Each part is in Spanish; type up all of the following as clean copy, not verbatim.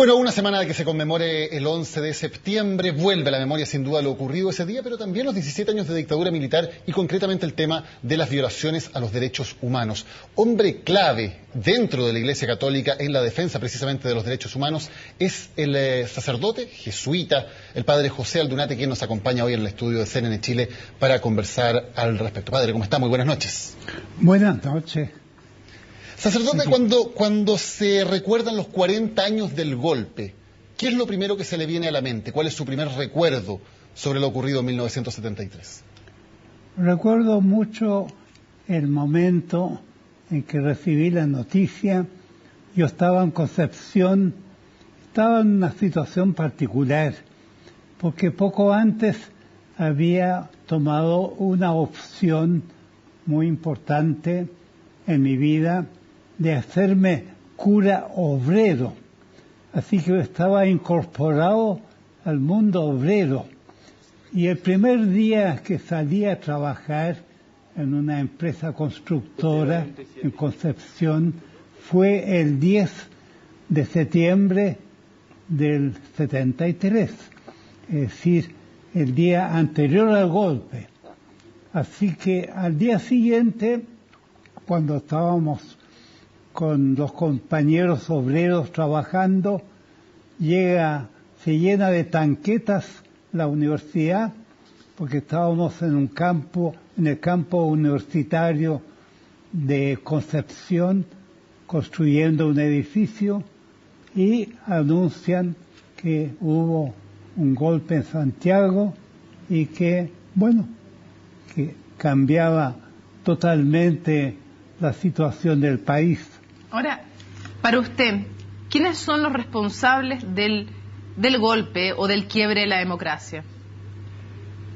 Bueno, una semana de que se conmemore el 11 de septiembre, vuelve a la memoria sin duda lo ocurrido ese día, pero también los 17 años de dictadura militar y concretamente el tema de las violaciones a los derechos humanos. Hombre clave dentro de la Iglesia Católica en la defensa precisamente de los derechos humanos es el sacerdote jesuita, el padre José Aldunate, quien nos acompaña hoy en el estudio de CNN Chile para conversar al respecto. Padre, ¿cómo está? Muy buenas noches. Buenas noches. Sacerdote, cuando se recuerdan los 40 años del golpe, ¿qué es lo primero que se le viene a la mente? ¿Cuál es su primer recuerdo sobre lo ocurrido en 1973? Recuerdo mucho el momento en que recibí la noticia. Yo estaba en Concepción, estaba en una situación particular, porque poco antes había tomado una opción muy importante en mi vida, de hacerme cura obrero. Así que estaba incorporado al mundo obrero. Y el primer día que salí a trabajar en una empresa constructora en Concepción fue el 10 de septiembre del 73, es decir, el día anterior al golpe. Así que al día siguiente, cuando estábamos con los compañeros obreros trabajando, se llena de tanquetas la universidad, porque estábamos en el campo universitario de Concepción, construyendo un edificio, y anuncian que hubo un golpe en Santiago y que cambiaba totalmente la situación del país. Ahora, para usted, ¿quiénes son los responsables del golpe o del quiebre de la democracia?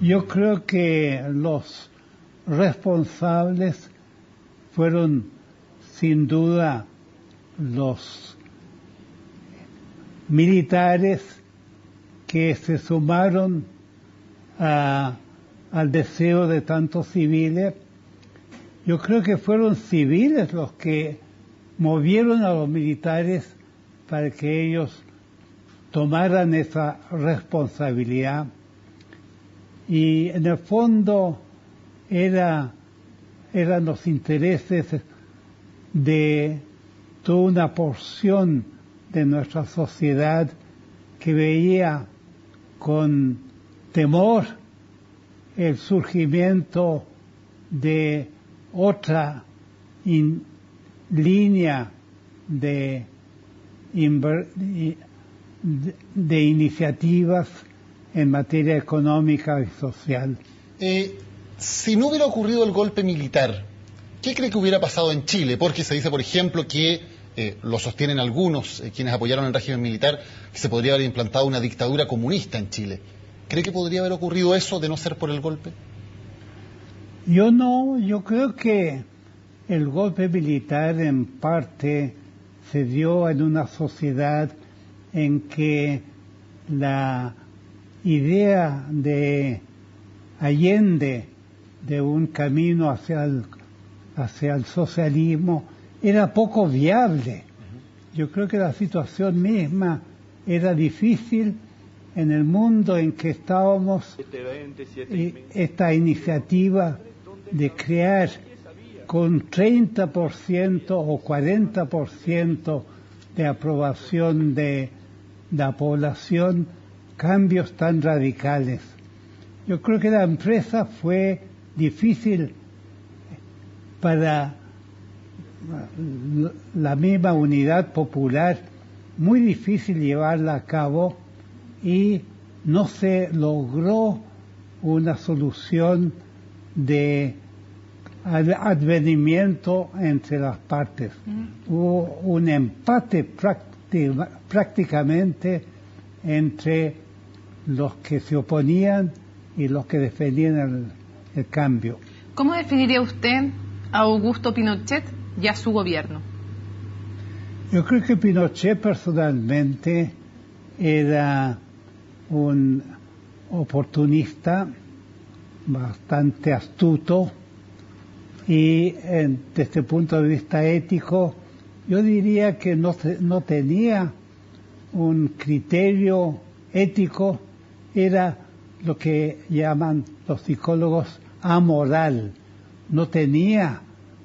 Yo creo que los responsables fueron, sin duda, los militares que se sumaron al deseo de tantos civiles. Yo creo que fueron civiles los que movieron a los militares para que ellos tomaran esa responsabilidad. Y en el fondo eran los intereses de toda una porción de nuestra sociedad que veía con temor el surgimiento de otra línea de iniciativas en materia económica y social. Si no hubiera ocurrido el golpe militar, ¿qué cree que hubiera pasado en Chile? Porque se dice, por ejemplo, que lo sostienen algunos quienes apoyaron el régimen militar, que se podría haber implantado una dictadura comunista en Chile. ¿Cree que podría haber ocurrido eso de no ser por el golpe? Yo creo que el golpe militar en parte se dio en una sociedad en que la idea de Allende de un camino hacia el socialismo era poco viable. Yo creo que la situación misma era difícil en el mundo en que estábamos, y esta iniciativa de crear con 30% o 40% de aprobación de la población cambios tan radicales. Yo creo que la empresa fue difícil para la misma unidad popular, muy difícil llevarla a cabo, y no se logró una solución de advenimiento entre las partes. Hubo un empate prácticamente entre los que se oponían y los que defendían el cambio. ¿Cómo definiría usted a Augusto Pinochet y a su gobierno? Yo creo que Pinochet personalmente era un oportunista bastante astuto, y desde el punto de vista ético yo diría que no tenía un criterio ético, era lo que llaman los psicólogos amoral. No tenía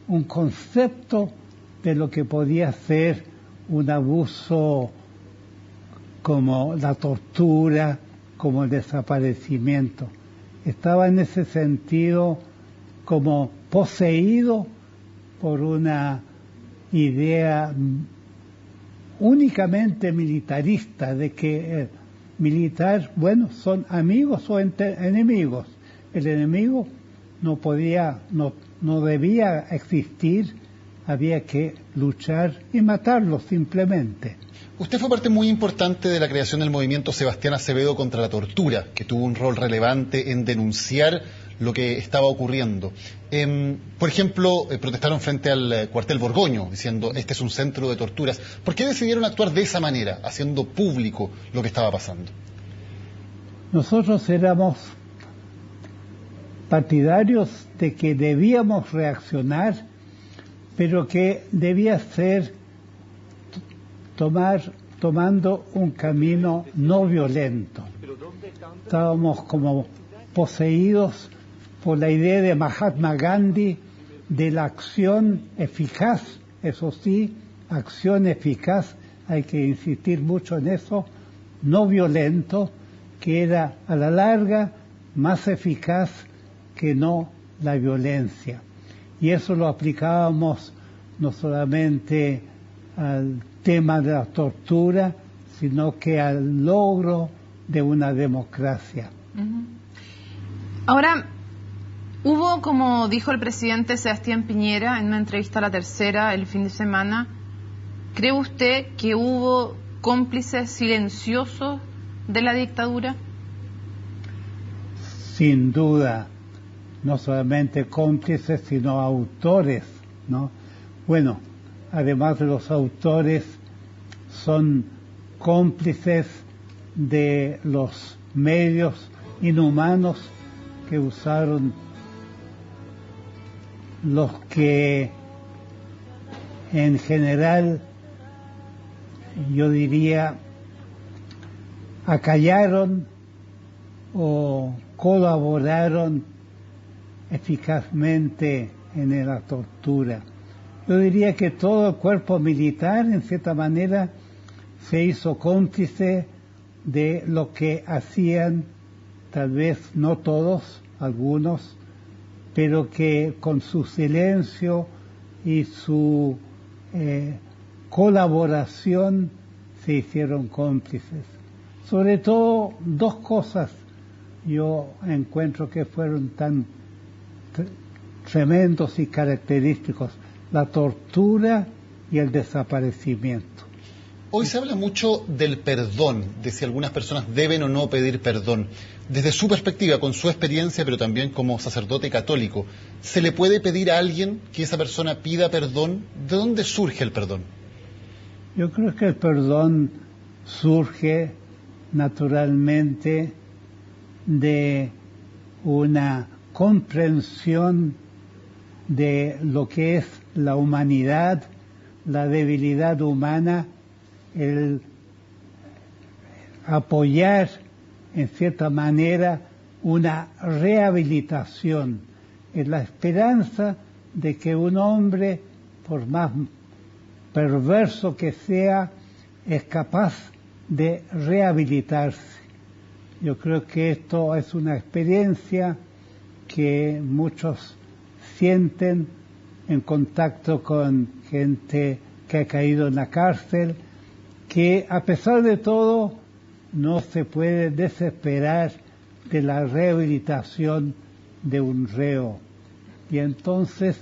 un concepto de lo que podía ser un abuso como la tortura, como el desaparecimiento. Estaba en ese sentido como poseído por una idea únicamente militarista, de que militar, bueno, son amigos o enemigos. El enemigo no debía existir, había que luchar y matarlo simplemente. Usted fue parte muy importante de la creación del movimiento Sebastián Acevedo contra la tortura, que tuvo un rol relevante en denunciar lo que estaba ocurriendo. Por ejemplo, protestaron frente al cuartel Borgoño, diciendo, este es un centro de torturas. ¿Por qué decidieron actuar de esa manera, haciendo público lo que estaba pasando? Nosotros éramos partidarios de que debíamos reaccionar, pero que debía ser tomando un camino no violento. Estábamos como poseídos por la idea de Mahatma Gandhi de la acción eficaz, eso sí, acción eficaz, hay que insistir mucho en eso, no violento, que era a la larga más eficaz que no la violencia. Y eso lo aplicábamos no solamente al tema de la tortura, sino que al logro de una democracia. Ahora, hubo, como dijo el presidente Sebastián Piñera en una entrevista a La Tercera el fin de semana, ¿cree usted que hubo cómplices silenciosos de la dictadura? Sin duda, no solamente cómplices, sino autores, ¿no? Bueno, además de los autores, son cómplices de los medios inhumanos que usaron los que en general, yo diría, acallaron o colaboraron eficazmente en la tortura. Yo diría que todo el cuerpo militar, en cierta manera, se hizo cómplice de lo que hacían, tal vez no todos, algunos, pero que con su silencio y su colaboración se hicieron cómplices. Sobre todo, dos cosas yo encuentro que fueron tan tremendos y característicos: la tortura y el desaparecimiento. Hoy se habla mucho del perdón, de si algunas personas deben o no pedir perdón. Desde su perspectiva, con su experiencia, pero también como sacerdote católico, ¿se le puede pedir a alguien que esa persona pida perdón? ¿De dónde surge el perdón? Yo creo que el perdón surge naturalmente de una comprensión de lo que es la humanidad, la debilidad humana, el apoyar en cierta manera una rehabilitación, en la esperanza de que un hombre, por más perverso que sea, es capaz de rehabilitarse. Yo creo que esto es una experiencia que muchos sienten en contacto con gente que ha caído en la cárcel, que a pesar de todo no se puede desesperar de la rehabilitación de un reo. Y entonces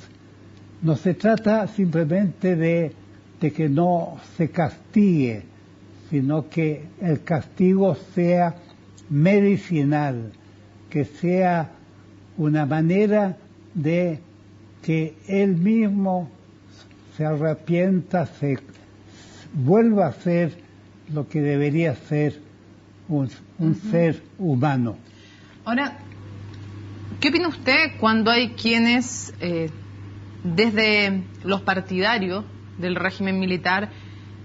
no se trata simplemente de que no se castigue, sino que el castigo sea medicinal, que sea una manera de que él mismo se arrepienta, se vuelva a ser lo que debería ser un ser humano. Ahora, ¿qué opina usted cuando hay quienes, desde los partidarios del régimen militar,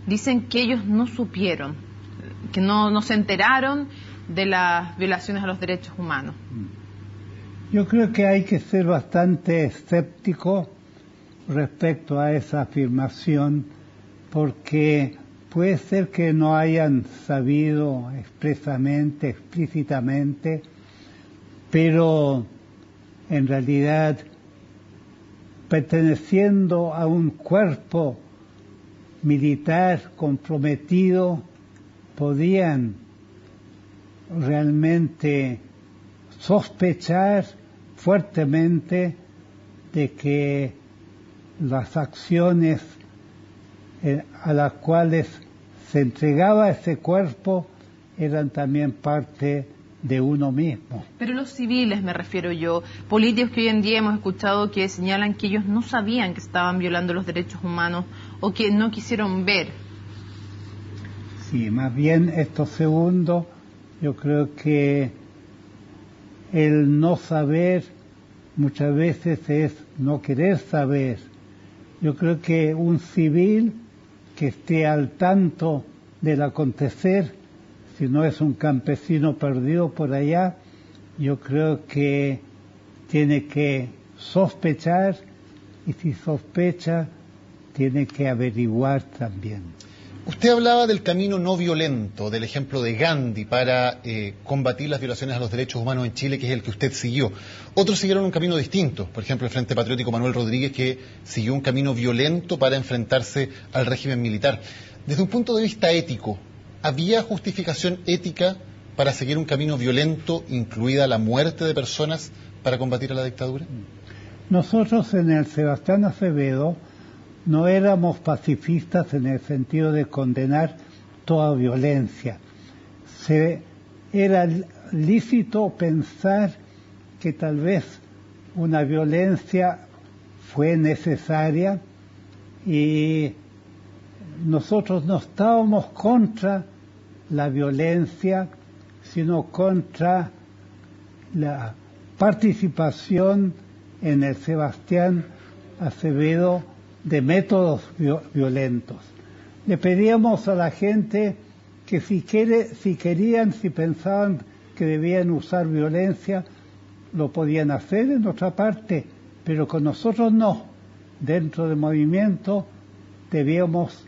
dicen que ellos no supieron que no se enteraron de las violaciones a los derechos humanos. Yo creo que hay que ser bastante escéptico respecto a esa afirmación, porque puede ser que no hayan sabido explícitamente, pero en realidad, perteneciendo a un cuerpo militar comprometido, podían realmente sospechar fuertemente de que las acciones a las cuales se entregaba ese cuerpo eran también parte de uno mismo. Pero los civiles, me refiero yo, políticos que hoy en día hemos escuchado que señalan que ellos no sabían que estaban violando los derechos humanos o que no quisieron ver. Sí, más bien esto segundo, yo creo que el no saber muchas veces es no querer saber. Yo creo que un civil que esté al tanto del acontecer, si no es un campesino perdido por allá, yo creo que tiene que sospechar, y si sospecha, tiene que averiguar también. Usted hablaba del camino no violento, del ejemplo de Gandhi para combatir las violaciones a los derechos humanos en Chile, que es el que usted siguió. Otros siguieron un camino distinto, por ejemplo el Frente Patriótico Manuel Rodríguez, que siguió un camino violento para enfrentarse al régimen militar. Desde un punto de vista ético, ¿había justificación ética para seguir un camino violento, incluida la muerte de personas, para combatir a la dictadura? Nosotros en el Sebastián Acevedo no éramos pacifistas en el sentido de condenar toda violencia. Era lícito pensar que tal vez una violencia fue necesaria, y nosotros no estábamos contra la violencia, sino contra la participación en el Sebastián Acevedo de métodos violentos. Le pedíamos a la gente que si pensaban que debían usar violencia, lo podían hacer en otra parte, pero con nosotros no. Dentro del movimiento debíamos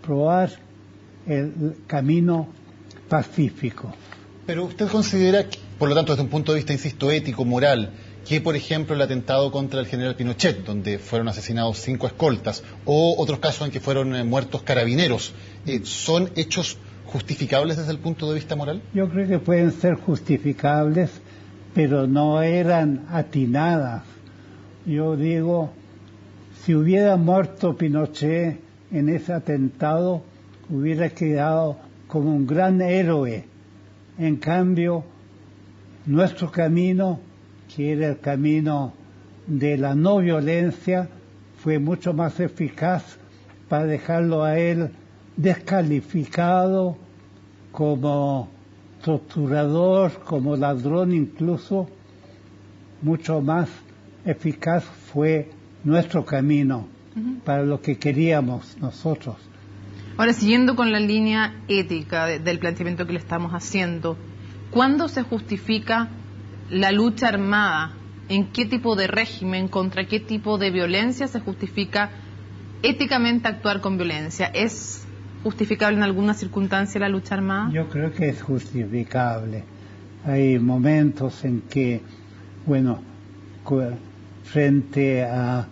probar el camino pacífico. Pero usted considera, por lo tanto, desde un punto de vista, insisto, ético, moral, que, por ejemplo, el atentado contra el general Pinochet, donde fueron asesinados 5 escoltas, o otros casos en que fueron muertos carabineros, ¿son hechos justificables desde el punto de vista moral? Yo creo que pueden ser justificables, pero no eran atinadas. Yo digo, si hubiera muerto Pinochet en ese atentado, hubiera quedado como un gran héroe. En cambio, nuestro camino, que era el camino de la no violencia, fue mucho más eficaz para dejarlo a él descalificado como torturador, como ladrón incluso. Mucho más eficaz fue nuestro camino para lo que queríamos nosotros. Ahora, siguiendo con la línea ética del planteamiento que le estamos haciendo, ¿cuándo se justifica la lucha armada? ¿En qué tipo de régimen, contra qué tipo de violencia se justifica éticamente actuar con violencia? ¿Es justificable en alguna circunstancia la lucha armada? Yo creo que es justificable. Hay momentos en que, frente a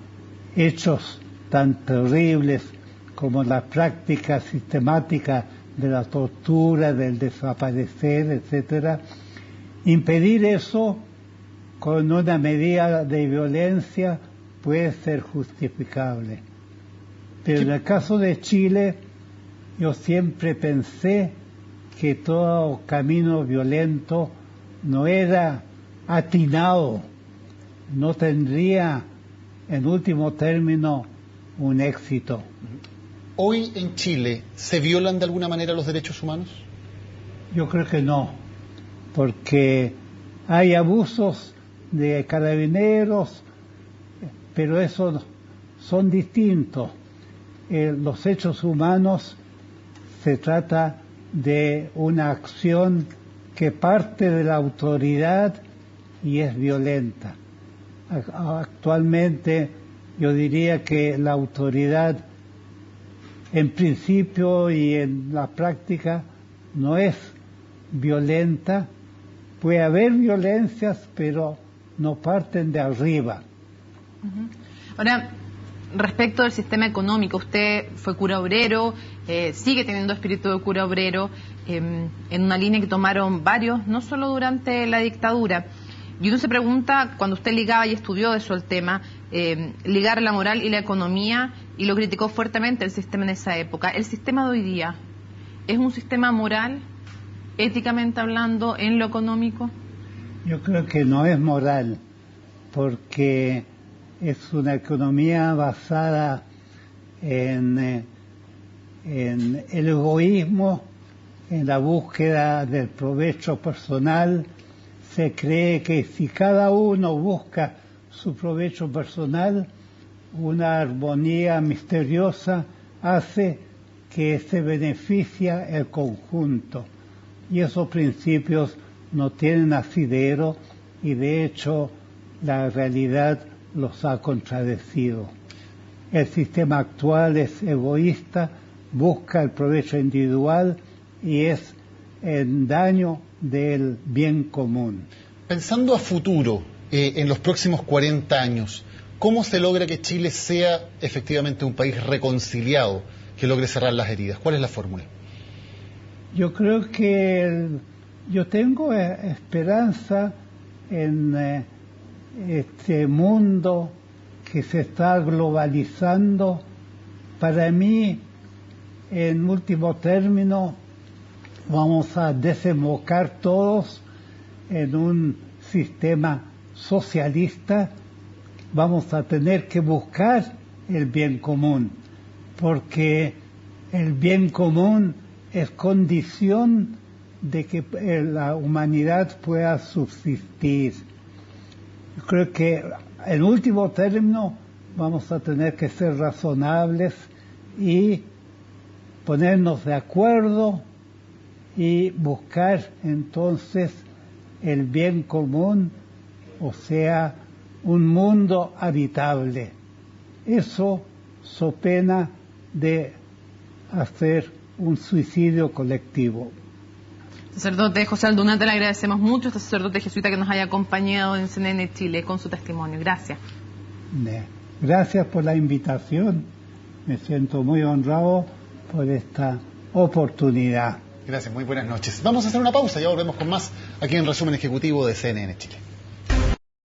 hechos tan terribles como la práctica sistemática de la tortura, del desaparecer, etcétera, impedir eso con una medida de violencia puede ser justificable. Pero en el caso de Chile, yo siempre pensé que todo camino violento no era atinado, no tendría en último término un éxito. ¿Hoy en Chile se violan de alguna manera los derechos humanos? Yo creo que no, porque hay abusos de carabineros, pero esos son distintos. Los hechos humanos se trata de una acción que parte de la autoridad y es violenta. Actualmente yo diría que la autoridad en principio y en la práctica no es violenta. Puede haber violencias, pero no parten de arriba. Ahora, respecto del sistema económico, usted fue cura obrero, sigue teniendo espíritu de cura obrero, en una línea que tomaron varios, no solo durante la dictadura. Y uno se pregunta, cuando usted ligaba y estudió eso el tema, ligar la moral y la economía, y lo criticó fuertemente el sistema en esa época. ¿El sistema de hoy día es un sistema moral, éticamente hablando, en lo económico? Yo creo que no es moral, porque es una economía basada en el egoísmo, en la búsqueda del provecho personal. Se cree que si cada uno busca su provecho personal, una armonía misteriosa hace que se beneficia el conjunto. Y esos principios no tienen asidero y de hecho la realidad los ha contradecido. El sistema actual es egoísta, busca el provecho individual y es en daño del bien común. Pensando a futuro, en los próximos 40 años, ¿cómo se logra que Chile sea efectivamente un país reconciliado, que logre cerrar las heridas? ¿Cuál es la fórmula? Yo creo que yo tengo esperanza en este mundo que se está globalizando. Para mí, en último término, vamos a desembocar todos en un sistema socialista. Vamos a tener que buscar el bien común, porque el bien común es condición de que la humanidad pueda subsistir. Yo creo que en último término vamos a tener que ser razonables y ponernos de acuerdo y buscar entonces el bien común, o sea, un mundo habitable. Eso so pena de hacer un suicidio colectivo. Sacerdote José Aldunate, le agradecemos mucho a este sacerdote jesuita que nos haya acompañado en CNN Chile con su testimonio. Gracias. Gracias por la invitación. Me siento muy honrado por esta oportunidad. Gracias, muy buenas noches. Vamos a hacer una pausa, ya volvemos con más aquí en Resumen Ejecutivo de CNN Chile.